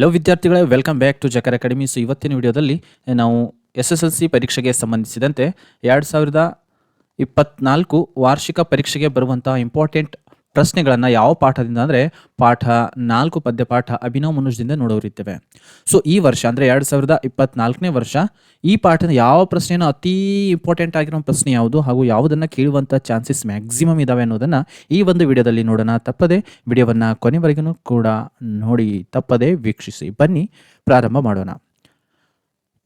Hello ವಿದ್ಯಾರ್ಥಿಗಳೇ, welcome back to ಜಕರ್ academy. So ಇವತ್ತಿನ ವಿಡಿಯೋದಲ್ಲಿ ನಾವು SSLC ಪರೀಕ್ಷೆಗೆ ಸಂಬಂಧಿಸಿದಂತೆ 2024 ವಾರ್ಷಿಕ ಪರೀಕ್ಷೆಗೆ ಬರುವಂತಹ ಇಂಪಾರ್ಟೆಂಟ್ ಪ್ರಶ್ನೆಗಳನ್ನು ಯಾವ ಪಾಠದಿಂದ ಅಂದರೆ ಪಾಠ 4 ಪದ್ಯಪಾಠ ಅಭಿನವ್ ಮನುಷ್ಯದಿಂದ ನೋಡೋರಿದ್ದೇವೆ. ಸೊ ಈ ವರ್ಷ ಅಂದರೆ 2024ನೇ ವರ್ಷ ಈ ಪಾಠದ ಯಾವ ಪ್ರಶ್ನೆಯನ್ನು ಅತಿ ಇಂಪಾರ್ಟೆಂಟ್ ಆಗಿರೋ ಪ್ರಶ್ನೆ ಯಾವುದು ಹಾಗೂ ಯಾವುದನ್ನು ಕೇಳುವಂಥ ಚಾನ್ಸಸ್ ಮ್ಯಾಕ್ಸಿಮಮ್ ಇದ್ದಾವೆ ಅನ್ನೋದನ್ನು ಈ ಒಂದು ವಿಡಿಯೋದಲ್ಲಿ ನೋಡೋಣ. ತಪ್ಪದೆ ವಿಡಿಯೋವನ್ನು ಕೊನೆವರೆಗೂ ಕೂಡ ನೋಡಿ, ತಪ್ಪದೆ ವೀಕ್ಷಿಸಿ. ಬನ್ನಿ ಪ್ರಾರಂಭ ಮಾಡೋಣ.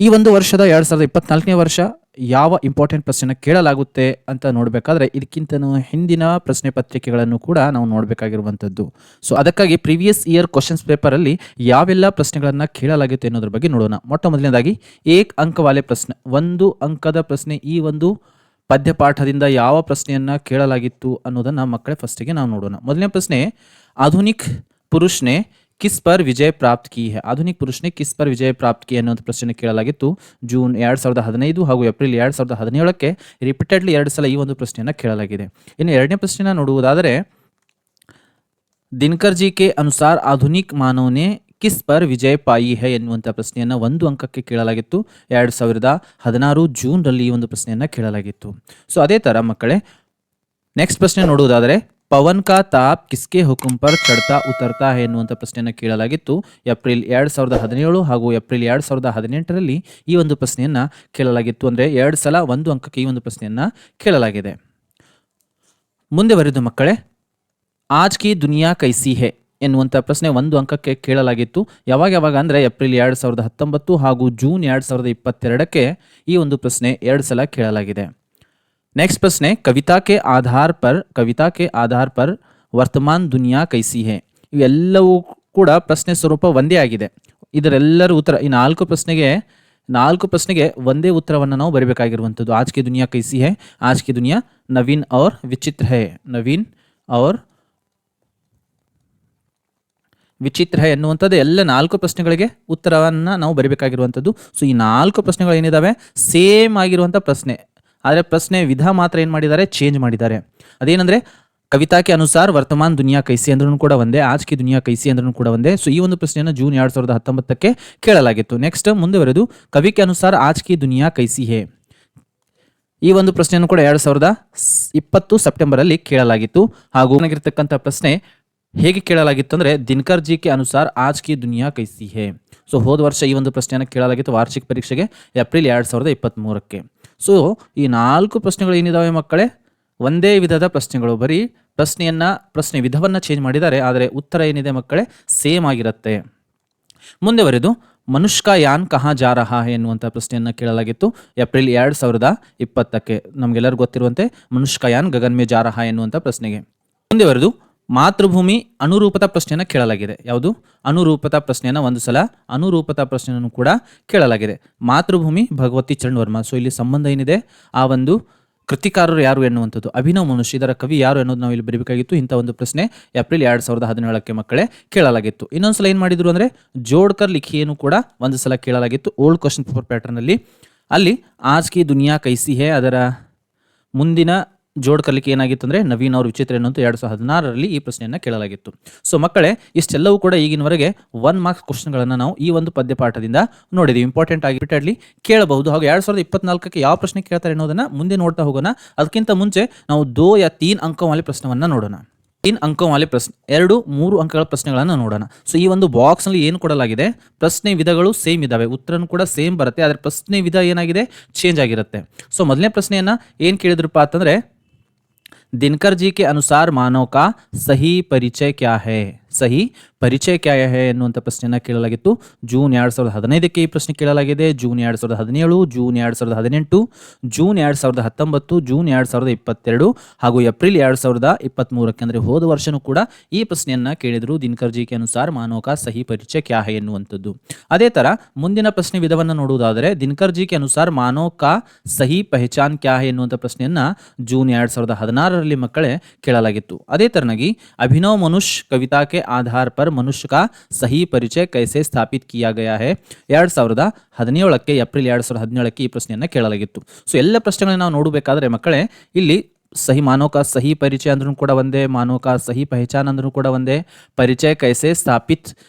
ಈ ಒಂದು ವರ್ಷದ 2024ನೇ ವರ್ಷ ಯಾವ ಇಂಪಾರ್ಟೆಂಟ್ ಪ್ರಶ್ನೆನ ಕೇಳಲಾಗುತ್ತೆ ಅಂತ ನೋಡಬೇಕಾದ್ರೆ ಇದಕ್ಕಿಂತ ಹಿಂದಿನ ಪ್ರಶ್ನೆ ಪತ್ರಿಕೆಗಳನ್ನು ಕೂಡ ನಾವು ನೋಡಬೇಕಾಗಿರುವಂಥದ್ದು. ಸೊ ಅದಕ್ಕಾಗಿ ಪ್ರೀವಿಯಸ್ ಇಯರ್ ಕ್ವಶನ್ಸ್ ಪೇಪರಲ್ಲಿ ಯಾವೆಲ್ಲ ಪ್ರಶ್ನೆಗಳನ್ನು ಕೇಳಲಾಗುತ್ತೆ ಅನ್ನೋದ್ರ ಬಗ್ಗೆ ನೋಡೋಣ. ಮೊಟ್ಟ ಮೊದಲನೇದಾಗಿ ಏಕ್ ಅಂಕವಾಲೆ ಪ್ರಶ್ನೆ, 1 ಅಂಕದ ಪ್ರಶ್ನೆ. ಈ ಒಂದು ಪದ್ಯಪಾಠದಿಂದ ಯಾವ ಪ್ರಶ್ನೆಯನ್ನು ಕೇಳಲಾಗಿತ್ತು ಅನ್ನೋದನ್ನು ಮಕ್ಕಳೇ ಫಸ್ಟಿಗೆ ನಾವು ನೋಡೋಣ. ಮೊದಲನೇ ಪ್ರಶ್ನೆ, ಆಧುನಿಕ್ ಪುರುಷ್ ನೆ ಕಿಸ್ ಪರ್ ವಿಜಯ ಪ್ರಾಪ್ತ್ ಕಿ ಹೈ. ಆಧುನಿಕ್ ಪುರುಷ್ ನೆ ಕಿಸ್ ಪರ್ ವಿಜಯ ಪ್ರಾಪ್ತ್ ಕಿ ಅನ್ನೋ ಪ್ರಶ್ನೆ ಕೇಳಲಾಗಿತ್ತು ಜೂನ್ 2015 ಹಾಗೂ ಏಪ್ರಿಲ್ 2017ಕ್ಕೆ ರಿಪೀಟೆಡ್ಲಿ 2 ಸಲ ಈ ಒಂದು ಪ್ರಶ್ನೆಯನ್ನು ಕೇಳಲಾಗಿದೆ. ಇನ್ನು ಎರಡನೇ ಪ್ರಶ್ನೆನ ನೋಡುವುದಾದರೆ, ದಿನಕರ್ ಜಿ ಕೆ ಅನುಸಾರ ಆಧುನಿಕ್ ಮಾನವನೇ ಕಿಸ್ ಪರ್ ವಿಜಯ ಪಾಯಿ ಹೈ ಎನ್ನುವಂಥ ಪ್ರಶ್ನೆಯನ್ನು 1 ಅಂಕಕ್ಕೆ ಕೇಳಲಾಗಿತ್ತು. 2016 ಜೂನ್ರಲ್ಲಿ ಈ ಒಂದು ಪ್ರಶ್ನೆಯನ್ನು ಕೇಳಲಾಗಿತ್ತು. ಸೊ ಅದೇ ಥರ ಮಕ್ಕಳೇ ನೆಕ್ಸ್ಟ್ ಪ್ರಶ್ನೆ ನೋಡುವುದಾದರೆ, ಪವನ್ ಕಾ ತಾಪ್ ಕಿಸ್ಕೆ ಹುಕುಂ ಪರ್ ಚಡ್ತಾ ಉತರ್ತಾ ಹೈ ಎನ್ನುವಂಥ ಪ್ರಶ್ನೆಯನ್ನು ಕೇಳಲಾಗಿತ್ತು. ಏಪ್ರಿಲ್ 2017 ಹಾಗೂ ಏಪ್ರಿಲ್ 2018ರಲ್ಲಿ ಈ ಒಂದು ಪ್ರಶ್ನೆಯನ್ನು ಕೇಳಲಾಗಿತ್ತು. ಅಂದರೆ 2 ಸಲ 1 ಅಂಕಕ್ಕೆ ಈ ಒಂದು ಪ್ರಶ್ನೆಯನ್ನು ಕೇಳಲಾಗಿದೆ. ಮುಂದೆ ಬರೆದು ಮಕ್ಕಳೇ, ಆಜ್ ಕಿ ದುನಿಯಾ ಕೈಸಿ ಹೈ ಎನ್ನುವಂಥ ಪ್ರಶ್ನೆ 1 ಅಂಕಕ್ಕೆ ಕೇಳಲಾಗಿತ್ತು. ಯಾವಾಗ ಅಂದರೆ ಏಪ್ರಿಲ್ 2019 ಹಾಗೂ ಜೂನ್ 2022ಕ್ಕೆ ಈ ಒಂದು ಪ್ರಶ್ನೆ 2 ಸಲ ಕೇಳಲಾಗಿದೆ. नेक्स्ट प्रश्न, कविता के आधार पर वर्तमान दुनिया कैसी है. ಇವೆಲ್ಲವೂ ಕೂಡ ಪ್ರಶ್ನೆ ಸ್ವರೂಪ ಒಂದೇ ಆಗಿದೆ. ಇದರೆಲ್ಲರ ಉತ್ತರ ಈ 4 ಪ್ರಶ್ನೆಗೆ ಒಂದೇ ಉತ್ತರವನ್ನು ನಾವು ಬರಬೇಕಾಗಿರುವಂಥದ್ದು. आज की दुनिया कैसी है, आज की दुनिया नवीन और विचित्र है, नवीन और ವಿಚಿತ್ರ ಎನ್ನುವಂಥದ್ದು ಎಲ್ಲ 4 ಪ್ರಶ್ನೆಗಳಿಗೆ ಉತ್ತರವನ್ನು ನಾವು ಬರಬೇಕಾಗಿರುವಂಥದ್ದು. ಸೊ ಈ 4 ಪ್ರಶ್ನೆಗಳು ಏನಿದಾವೆ ಸೇಮ್ ಆಗಿರುವಂಥ ಪ್ರಶ್ನೆ, ಆದರೆ ಪ್ರಶ್ನೆ ವಿಧ ಮಾತ್ರ ಏನು ಮಾಡಿದ್ದಾರೆ, ಚೇಂಜ್ ಮಾಡಿದ್ದಾರೆ. ಅದೇನಂದರೆ ಕವಿತಾಕ್ಕೆ ಅನುಸಾರ ವರ್ತಮಾನ್ ದುನಿಯಾ ಕೈಸಿ ಅಂದ್ರೂ ಕೂಡ ಒಂದೇ, ಆಜ್ ಕಿ ದುನಿಯಾ ಕೈಸಿ ಅಂದ್ರೂ ಕೂಡ ಒಂದೇ. ಸೊ ಈ ಒಂದು ಪ್ರಶ್ನೆಯನ್ನು ಜೂನ್ 2019ಕ್ಕೆ ಕೇಳಲಾಗಿತ್ತು. ನೆಕ್ಸ್ಟ್ ಮುಂದೆ ಬರೆದು, ಕವಿಕೆ ಅನುಸಾರ ಆಜ್ ಕಿ ದುನಿಯಾ ಕೈಸಿ ಹೇ. ಈ ಒಂದು ಪ್ರಶ್ನೆಯನ್ನು ಕೂಡ 2020 ಸೆಪ್ಟೆಂಬರಲ್ಲಿ ಕೇಳಲಾಗಿತ್ತು. ಹಾಗೂ ಆಗಿರ್ತಕ್ಕಂಥ ಪ್ರಶ್ನೆ ಹೇಗೆ ಕೇಳಲಾಗಿತ್ತು ಅಂದರೆ, ದಿನಕರ್ ಜಿ ಕೆ ಅನುಸಾರ ಆಜ್ ಕಿ ದುನಿಯಾ ಕೈಸಿ ಹೇ. ಸೊ ಹೋದ ವರ್ಷ ಈ ಒಂದು ಪ್ರಶ್ನೆಯನ್ನು ಕೇಳಲಾಗಿತ್ತು ವಾರ್ಷಿಕ ಪರೀಕ್ಷೆಗೆ ಏಪ್ರಿಲ್ 2023ಕ್ಕೆ. ಸೊ ಈ 4 ಪ್ರಶ್ನೆಗಳು ಏನಿದಾವೆ ಮಕ್ಕಳೇ ಒಂದೇ ವಿಧದ ಪ್ರಶ್ನೆಗಳು, ಬರೀ ಪ್ರಶ್ನೆ ವಿಧವನ್ನು ಚೇಂಜ್ ಮಾಡಿದ್ದಾರೆ, ಆದರೆ ಉತ್ತರ ಏನಿದೆ ಮಕ್ಕಳೇ ಸೇಮ್ ಆಗಿರುತ್ತೆ. ಮುಂದೆ ಬರೆದು, ಮನುಷ್ಕ ಯಾನ್ ಕಹಾ ಜಾ ರಹಾ ಹೈ ಎನ್ನುವಂಥ ಪ್ರಶ್ನೆಯನ್ನು ಕೇಳಲಾಗಿತ್ತು ಏಪ್ರಿಲ್ 2020ಕ್ಕೆ. ನಮಗೆಲ್ಲರಿಗೂ ಗೊತ್ತಿರುವಂತೆ ಮನುಷ್ಕ ಯಾನ್ ಗಗನ್ ಮೇ ಜಾ ರಹಾ ಎನ್ನುವಂಥ ಪ್ರಶ್ನೆಗೆ. ಮುಂದೆ ಬರೆದು, ಮಾತೃಭೂಮಿ ಅನುರೂಪತಾ ಪ್ರಶ್ನೆಯನ್ನು ಕೇಳಲಾಗಿದೆ. ಯಾವುದು ಅನುರೂಪತಾ ಪ್ರಶ್ನೆಯನ್ನು 1 ಸಲ ಅನುರೂಪತಾ ಪ್ರಶ್ನೆಯನ್ನು ಕೂಡ ಕೇಳಲಾಗಿದೆ. ಮಾತೃಭೂಮಿ ಭಗವತಿ ಚರಣ್ ವರ್ಮಾ. ಸೊ ಇಲ್ಲಿ ಸಂಬಂಧ ಏನಿದೆ, ಆ ಒಂದು ಕೃತಿಕಾರರು ಯಾರು ಎನ್ನುವಂಥದ್ದು, ಅಭಿನವ್ ಮನುಷ್ಯ, ಇದರ ಕವಿ ಯಾರು ಅನ್ನೋದು ನಾವು ಇಲ್ಲಿ ಬರೀಬೇಕಾಗಿತ್ತು. ಇಂಥ ಒಂದು ಪ್ರಶ್ನೆ ಏಪ್ರಿಲ್ 2017ಕ್ಕೆ ಮಕ್ಕಳೇ ಕೇಳಲಾಗಿತ್ತು. ಇನ್ನೊಂದ್ಸಲ ಏನು ಮಾಡಿದ್ರು ಅಂದರೆ ಜೋಡ್ಕರ್ ಲಿಖಿಯನ್ನು ಕೂಡ 1 ಸಲ ಕೇಳಲಾಗಿತ್ತು ಓಲ್ಡ್ ಕ್ವಶನ್ ಪೇಪರ್ ಪ್ಯಾಟರ್ನಲ್ಲಿ. ಅಲ್ಲಿ ಆಜ್ ಕಿ ದುನಿಯಾ ಕೈಸಿ ಹೇ ಅದರ ಮುಂದಿನ ಜೋಡ್ಕರ್ಲಿಕ್ಕೆ ಏನಾಗಿತ್ತು ಅಂದರೆ ನವೀನ್ ಅವ್ರ ವಿಚಿತ್ರ ಎನ್ನುವಂಥ 2016ರಲ್ಲಿ ಈ ಪ್ರಶ್ನೆಯನ್ನು ಕೇಳಲಾಗಿತ್ತು. ಸೊ ಮಕ್ಕಳೇ ಇಷ್ಟೆಲ್ಲವೂ ಕೂಡ ಈಗಿನವರೆಗೆ 1 ಮಾರ್ಕ್ಸ್ ಕ್ವಶನ್ಗಳನ್ನು ನಾವು ಈ ಒಂದು ಪದ್ಯಪಾಠದಿಂದ ನೋಡಿದ್ದೀವಿ. ಇಂಪಾರ್ಟೆಂಟ್ ಆಗಿ ರಿಪೀಟೆಡ್ಲಿ ಕೇಳಬಹುದು. ಹಾಗೂ 2024ಕ್ಕೆ ಯಾವ ಪ್ರಶ್ನೆ ಕೇಳ್ತಾರೆ ಅನ್ನೋದನ್ನು ಮುಂದೆ ನೋಡ್ತಾ ಹೋಗೋಣ. ಅದಕ್ಕಿಂತ ಮುಂಚೆ ನಾವು 2 या 3 ಅಂಕವಾಲೆ ಪ್ರಶ್ನೆಯನ್ನು ನೋಡೋಣ. 3 ಅಂಕವಾಲೆ ಪ್ರಶ್ನೆ, 2-3 ಅಂಕಗಳ ಪ್ರಶ್ನೆಗಳನ್ನು ನೋಡೋಣ. ಸೊ ಈ ಒಂದು ಬಾಕ್ಸ್ನಲ್ಲಿ ಏನು ಕೊಡಲಾಗಿದೆ, ಪ್ರಶ್ನೆ ವಿಧಗಳು ಸೇಮ್ ಇದ್ದಾವೆ, ಉತ್ತರನೂ ಕೂಡ ಸೇಮ್ ಬರುತ್ತೆ, ಆದರೆ ಪ್ರಶ್ನೆ ವಿಧ ಏನಾಗಿದೆ ಚೇಂಜ್ ಆಗಿರುತ್ತೆ. ಸೊ ಮೊದಲನೇ ಪ್ರಶ್ನೆಯನ್ನು ಏನು ಕೇಳಿದ್ರಪ್ಪ ಅಂತಂದರೆ, ದಿನಕರ್ ಜಿ ಕೆ ಅನುಸಾರ ಮಾನವ ಕಾ ಸಹಿ ಪರಿಚಯ ಕ್ಯಾ ಹೈ, ಸಹಿ ಪರಿಚಯ ಕ್ಯಾ ಹೈ ಎನ್ನುವಂಥ ಪ್ರಶ್ನೆಯನ್ನು ಕೇಳಲಾಗಿತ್ತು. ಜೂನ್ 2015ಕ್ಕೆ ಈ ಪ್ರಶ್ನೆ ಕೇಳಲಾಗಿದೆ. ಜೂನ್ 2017, ಜೂನ್ 2018, ಜೂನ್ 2019, ಜೂನ್ 2022 ಹಾಗೂ ಏಪ್ರಿಲ್ 2023ಕ್ಕೆ ಅಂದರೆ ಹೋದ ವರ್ಷನೂ ಕೂಡ ಈ ಪ್ರಶ್ನೆಯನ್ನು ಕೇಳಿದರು. ದಿನಕರ್ ಜಿ ಕೆ ಅನುಸಾರ ಮಾನವ ಕಾ ಸಹಿ ಪರಿಚಯ ಕ್ಯಾ ಹೈ ಎನ್ನುವಂಥದ್ದು. ಅದೇ ಥರ ಮುಂದಿನ ಪ್ರಶ್ನೆ ವಿಧವನ್ನು ನೋಡುವುದಾದರೆ, ದಿನಕರ್ ಜಿ ಕೆ ಅನುಸಾರ ಮಾನವ ಕಾ ಸಹಿ ಪಹಚಾನ್ ಕ್ಯಾ ಹೈ ಎನ್ನುವಂಥ ಪ್ರಶ್ನೆಯನ್ನು ಜೂನ್ 2016ರಲ್ಲಿ ಮಕ್ಕಳೇ ಕೇಳಲಾಗಿತ್ತು. ಅದೇ ಥರನಾಗಿ ಅಭಿನವ್ ಮನುಷ್ಯ ಕವಿತಾ ಕೆ आधार पर मनुष्य का सही परिचय कैसे स्थापित किया गया है 2017ಕ್ಕೆ ಏಪ್ರಿಲ್ 2017ಕ್ಕೆ ಈ ಪ್ರಶ್ನೆಯನ್ನು ಕೇಳಲಾಗಿತ್ತು. ಸೊ ಎಲ್ಲ ಪ್ರಶ್ನೆಗಳನ್ನ ನಾವು ನೋಡಬೇಕಾದ್ರೆ ಮಕ್ಕಳೇ ಇಲ್ಲಿ सही मानव का सही परिचय अंद्ರೂ ಕೂಡ ಒಂದೇ, मानव का सही पहचान अंद्ರೂ ಕೂಡ ಒಂದೇ, परिचय कैसे स्थापित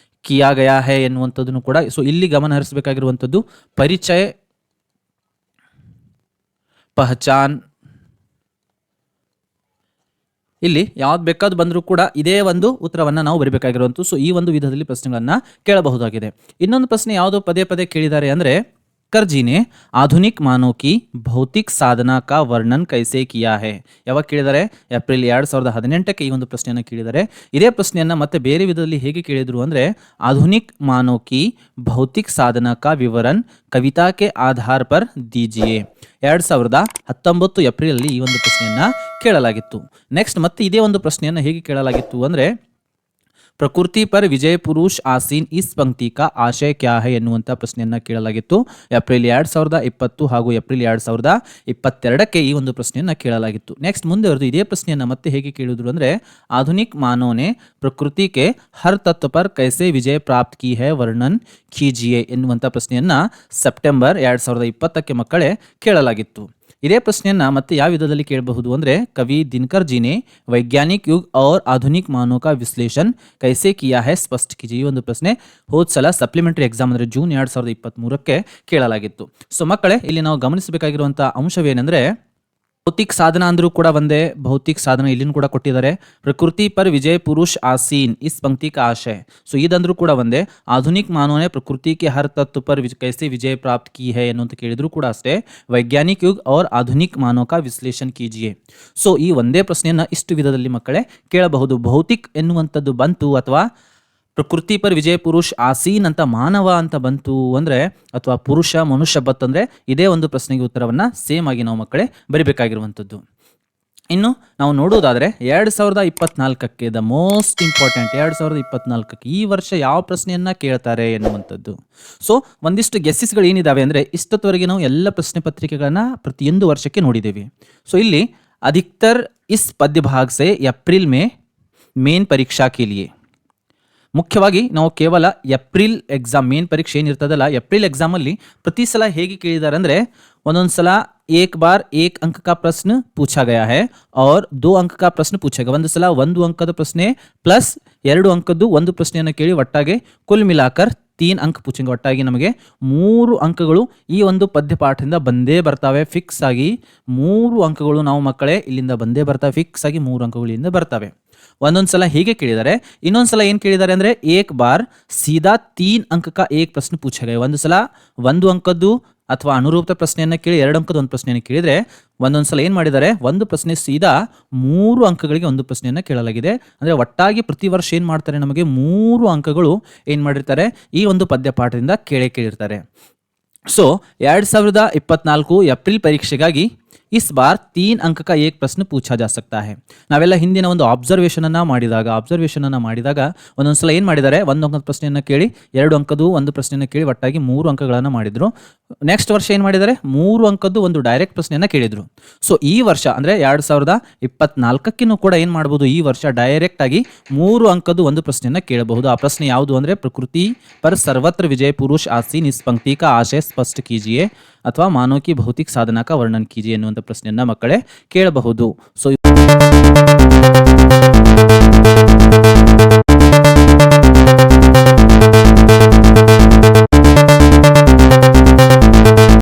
ಕಿಯಾ ಗಯಾ ಹೈ ಎನ್ನುವಂಥದ್ದನ್ನು ಕೂಡ. ಸೊ ಇಲ್ಲಿ ಗಮನ ಹರಿಸಬೇಕಾಗಿರುವಂಥದ್ದು ಪರಿಚಯ, ಪಹಚಾನ್. ಇಲ್ಲಿ ಯಾವ್ದು ಬೇಕಾದ್ ಬಂದರೂ ಕೂಡ ಇದೇ ಒಂದು ಉತ್ತರವನ್ನು ನಾವು ಬರೀಬೇಕಾಗಿರುವಂಥದ್ದು. ಸೊ ಈ ಒಂದು ವಿಧದಲ್ಲಿ ಪ್ರಶ್ನೆಗಳನ್ನು ಕೇಳಬಹುದಾಗಿದೆ. ಇನ್ನೊಂದು ಪ್ರಶ್ನೆ ಯಾವುದು ಪದೇ ಪದೇ ಕೇಳಿದ್ದಾರೆ ಅಂದರೆ, जी ने आधुनिक मानव की भौतिक साधना का वर्णन कैसे किया है. ಯಾವಾಗ ಕೇಳಿದ್ದಾರೆ? ಏಪ್ರಿಲ್ 2018ಕ್ಕೆ ಈ ಒಂದು ಪ್ರಶ್ನೆಯನ್ನು ಕೇಳಿದ್ದಾರೆ. ಇದೇ ಪ್ರಶ್ನೆಯನ್ನು ಮತ್ತೆ ಬೇರೆ ವಿಧದಲ್ಲಿ ಹೇಗೆ ಕೇಳಿದ್ರು ಅಂದರೆ, आधुनिक मानव की भौतिक साधना का विवरण कविता के आधार पर दीजिए. 2019 ಏಪ್ರಿಲಲ್ಲಿ ಈ ಒಂದು ಪ್ರಶ್ನೆಯನ್ನು ಕೇಳಲಾಗಿತ್ತು. ನೆಕ್ಸ್ಟ್ ಮತ್ತೆ ಇದೇ ಒಂದು ಪ್ರಶ್ನೆಯನ್ನು ಹೇಗೆ ಕೇಳಲಾಗಿತ್ತು ಅಂದರೆ, ಪ್ರಕೃತಿ ಪರ್ ವಿಜಯ ಪುರುಷ್ ಆಸೀನ್ ಇಸ್ ಪಂಕ್ತಿ ಕಾ ಆಶಯ ಕ್ಯಾ ಹೈ ಎನ್ನುವಂಥ ಪ್ರಶ್ನೆಯನ್ನು ಕೇಳಲಾಗಿತ್ತು. ಏಪ್ರಿಲ್ 2020 ಹಾಗೂ ಏಪ್ರಿಲ್ 2022ಕ್ಕೆ ಈ ಒಂದು ಪ್ರಶ್ನೆಯನ್ನು ಕೇಳಲಾಗಿತ್ತು. ನೆಕ್ಸ್ಟ್ ಮುಂದುವರೆದು ಇದೇ ಪ್ರಶ್ನೆಯನ್ನು ಮತ್ತೆ ಹೇಗೆ ಕೇಳಿದ್ರು ಅಂದರೆ, ಆಧುನಿಕ್ ಮಾನವನೆ ಪ್ರಕೃತಿ ಕೆ ಹರ್ ತತ್ವ ಪರ್ ಕೈಸೆ ವಿಜಯ ಪ್ರಾಪ್ತ್ ಕಿ ಹೈ ವರ್ಣನ್ ಕೀಜಿಯೆ ಎನ್ನುವಂಥ ಪ್ರಶ್ನೆಯನ್ನು ಸೆಪ್ಟೆಂಬರ್ 2020ಕ್ಕೆ ಮಕ್ಕಳೇ ಕೇಳಲಾಗಿತ್ತು. ಇದೇ ಪ್ರಶ್ನೆಯನ್ನ ಮತ್ತೆ ಯಾವ ವಿಧದಲ್ಲಿ ಕೇಳಬಹುದು ಅಂದರೆ, ಕವಿ ದಿನಕರ್ ಜಿ ನೆ ವೈಜ್ಞಾನಿಕ ಯುಗ್ और आधुनिक मानव का विश्लेषण कैसे किया है स्पष्ट कीजिए. ಈ ಒಂದು ಪ್ರಶ್ನೆ ಹೋದ ಸಲ ಸಪ್ಲಿಮೆಂಟರಿ ಎಕ್ಸಾಮ್ ಅಂದರೆ ಜೂನ್ 2023ಕ್ಕೆ ಕೇಳಲಾಗಿತ್ತು. ಸೊ ಮಕ್ಕಳೇ, ಇಲ್ಲಿ ನಾವು ಗಮನಿಸಬೇಕಾಗಿರುವಂತಹ ಅಂಶವೇನೆಂದರೆ, ಭೌತಿಕ ಸಾಧನ ಅಂದ್ರೂ ಕೂಡ ಒಂದೇ, ಭೌತಿಕ ಸಾಧನ ಇಲ್ಲಿನೂ ಕೂಡ ಕೊಟ್ಟಿದ್ದಾರೆ. ಪ್ರಕೃತಿ ಪರ್ ವಿಜಯ ಪುರುಷ್ ಆಸೀನ್ ಇಸ್ ಪಂಕ್ತಿ ಕಾ ಆಶಯ. ಸೊ ಇದಂದ್ರೂ ಕೂಡ ಒಂದೇ. ಆಧುನಿಕ ಮಾನವನೇ ಪ್ರಕೃತಿ ಕೆ ಹರ್ ತತ್ವ ಪರ್ ಕೈಸೆ ವಿಜಯ ಪ್ರಾಪ್ತ್ ಕಿ ಹೈ ಅನ್ನುವಂತ ಕೇಳಿದ್ರು ಕೂಡ ಅಷ್ಟೇ. ವೈಜ್ಞಾನಿಕ ಯುಗ್ और आधुनिक मानव का विश्लेषण कीजिए. ಸೊ ಈ ಒಂದೇ ಪ್ರಶ್ನೆಯನ್ನ ಇಷ್ಟು ವಿಧದಲ್ಲಿ ಮಕ್ಕಳೇ ಕೇಳಬಹುದು. ಭೌತಿಕ್ ಎನ್ನುವಂಥದ್ದು ಬಂತು ಅಥವಾ ಪ್ರಕೃತಿ ಪರ್ ವಿಜಯ ಪುರುಷ್ ಆಸೀನ್ ಅಂತ ಮಾನವ ಅಂತ ಬಂತು ಅಂದರೆ, ಅಥವಾ ಪುರುಷ ಮನುಷ್ಯ ಬತ್ತಂದರೆ ಇದೇ ಒಂದು ಪ್ರಶ್ನೆಗೆ ಉತ್ತರವನ್ನು ಸೇಮ್ ಆಗಿ ನಾವು ಮಕ್ಕಳೇ ಬರಿಬೇಕಾಗಿರುವಂಥದ್ದು. ಇನ್ನು ನಾವು ನೋಡೋದಾದರೆ 2024ಕ್ಕೆ ದ ಮೋಸ್ಟ್ ಇಂಪಾರ್ಟೆಂಟ್ 2024ಕ್ಕೆ ಈ ವರ್ಷ ಯಾವ ಪ್ರಶ್ನೆಯನ್ನು ಕೇಳ್ತಾರೆ ಎನ್ನುವಂಥದ್ದು. ಸೊ ಒಂದಿಷ್ಟು ಗೆಸ್ಸಸ್ಗಳು ಏನಿದ್ದಾವೆ ಅಂದರೆ, ಇಷ್ಟೊತ್ತವರೆಗೆ ನಾವು ಎಲ್ಲ ಪ್ರಶ್ನೆ ಪತ್ರಿಕೆಗಳನ್ನು ಪ್ರತಿಯೊಂದು ವರ್ಷಕ್ಕೆ ನೋಡಿದ್ದೇವೆ. ಸೊ ಇಲ್ಲಿ ಅಧಿಕ್ತರ್ ಇಸ್ ಪದ್ಯ ಭಾಗ ಸೆ ಏಪ್ರಿಲ್ ಮೇ ಮೇನ್ ಪರೀಕ್ಷಾ ಕೆ ಲಿಯೆ. ಮುಖ್ಯವಾಗಿ ನಾವು ಕೇವಲ ಏಪ್ರಿಲ್ ಎಕ್ಸಾಮ್ ಮೇನ್ ಪರೀಕ್ಷೆ ಏನಿರ್ತದಲ್ಲ, ಏಪ್ರಿಲ್ ಎಕ್ಸಾಮಲ್ಲಿ ಪ್ರತಿ ಸಲ ಹೇಗೆ ಕೇಳಿದ್ದಾರೆ ಅಂದರೆ, ಒಂದೊಂದು ಸಲ एक बार 1 अंक का प्रश्न पूछा गया है और 2 अंक का प्रश्न पूछेगा. ಒಂದು ಸಲ 1 ಅಂಕದ ಪ್ರಶ್ನೆ ಪ್ಲಸ್ 2 ಅಂಕದ್ದು ಒಂದು ಪ್ರಶ್ನೆಯನ್ನು ಕೇಳಿ ಒಟ್ಟಾಗಿ ಕುಲ್ ಮಿಲಾಕರ್ 3 ಅಂಕ ಪೂಚೆಂಗೆ. ಒಟ್ಟಾಗಿ ನಮಗೆ 3 ಅಂಕಗಳು ಈ ಒಂದು ಪದ್ಯಪಾಠದಿಂದ ಬಂದೇ ಬರ್ತವೆ. ಫಿಕ್ಸ್ ಆಗಿ 3 ಅಂಕಗಳು ನಾವು ಮಕ್ಕಳೇ ಇಲ್ಲಿಂದ ಬಂದೇ ಬರ್ತವೆ. ಫಿಕ್ಸ್ ಆಗಿ 3 ಅಂಕಗಳು ಇಲ್ಲಿಂದ ಬರ್ತವೆ. ಒಂದೊಂದು ಸಲ ಹೀಗೆ ಕೇಳಿದ್ದಾರೆ, ಇನ್ನೊಂದು ಸಲ ಏನು ಕೇಳಿದ್ದಾರೆ ಅಂದರೆ, ಏಕ್ ಬಾರ್ ಸೀದಾ 3 ಅಂಕ ಕಾ ಏಕ್ ಪ್ರಶ್ನೆ ಪೂಛೆಗೆ. ಒಂದು ಸಲ 1 ಅಂಕದ್ದು ಅಥವಾ ಅನುರೂಪ ಪ್ರಶ್ನೆಯನ್ನು ಕೇಳಿ 2 ಅಂಕದ ಒಂದು ಪ್ರಶ್ನೆಯನ್ನು ಕೇಳಿದರೆ, ಒಂದೊಂದು ಸಲ ಏನು ಮಾಡಿದ್ದಾರೆ, ಒಂದು ಪ್ರಶ್ನೆ ಸೀದಾ 3 ಅಂಕಗಳಿಗೆ ಒಂದು ಪ್ರಶ್ನೆಯನ್ನು ಕೇಳಲಾಗಿದೆ. ಅಂದರೆ ಒಟ್ಟಾಗಿ ಪ್ರತಿ ವರ್ಷ ಏನು ಮಾಡ್ತಾರೆ, ನಮಗೆ 3 ಅಂಕಗಳು ಏನು ಮಾಡಿರ್ತಾರೆ, ಈ ಒಂದು ಪದ್ಯಪಾಠದಿಂದ ಕೇಳಿರ್ತಾರೆ. ಸೊ 2024 ಏಪ್ರಿಲ್ ಪರೀಕ್ಷೆಗಾಗಿ इस बार 3 अंक का एक प्रश्न पूछा जा सकता है. ನಾವೆಲ್ಲ ಹಿಂದಿನ ಒಂದು ಅಬ್ಸರ್ವೇಷನ್ ಅನ್ನ ಮಾಡಿದಾಗ ಒಂದೊಂದ್ಸಲ ಏನು ಮಾಡಿದ್ದಾರೆ, 1 ಅಂಕದ ಪ್ರಶ್ನೆಯನ್ನು ಕೇಳಿ 2 ಅಂಕದ್ದು ಒಂದು ಪ್ರಶ್ನೆಯನ್ನು ಕೇಳಿ ಒಟ್ಟಾಗಿ 3 ಅಂಕಗಳನ್ನು ಮಾಡಿದ್ರು. ನೆಕ್ಸ್ಟ್ ವರ್ಷ ಏನು ಮಾಡಿದ್ದಾರೆ, 3 ಅಂಕದ್ದು ಒಂದು ಡೈರೆಕ್ಟ್ ಪ್ರಶ್ನೆಯನ್ನು ಕೇಳಿದ್ರು. ಸೊ ಈ ವರ್ಷ ಅಂದರೆ 2024ಕ್ಕೂ ಕೂಡ ಏನು ಮಾಡ್ಬೋದು, ಈ ವರ್ಷ ಡೈರೆಕ್ಟ್ ಆಗಿ 3 ಅಂಕದ್ದು ಒಂದು ಪ್ರಶ್ನೆಯನ್ನು ಕೇಳಬಹುದು. ಆ ಪ್ರಶ್ನೆ ಯಾವುದು ಅಂದರೆ, ಪ್ರಕೃತಿ ಪರ್ ಸರ್ವತ್ರ ವಿಜಯ ಪುರುಷ್ ಆಸೀನ್ ಇಸ್ ಪಂಕ್ತಿ ಕಾ ಆಶಯ ಸ್ಪಷ್ಟ ಕೀಜಿಯೆ ಅಥವಾ ಮಾನವ ಕಿ ಭೌತಿಕ ಸಾಧನಾ ಕಾ ವರ್ಣನ್ ಕೀಜಿಯೆ ಎನ್ನುವಂಥ ಪ್ರಶ್ನೆಯನ್ನ ಮಕ್ಕಳೇ ಕೇಳಬಹುದು. ಸೊ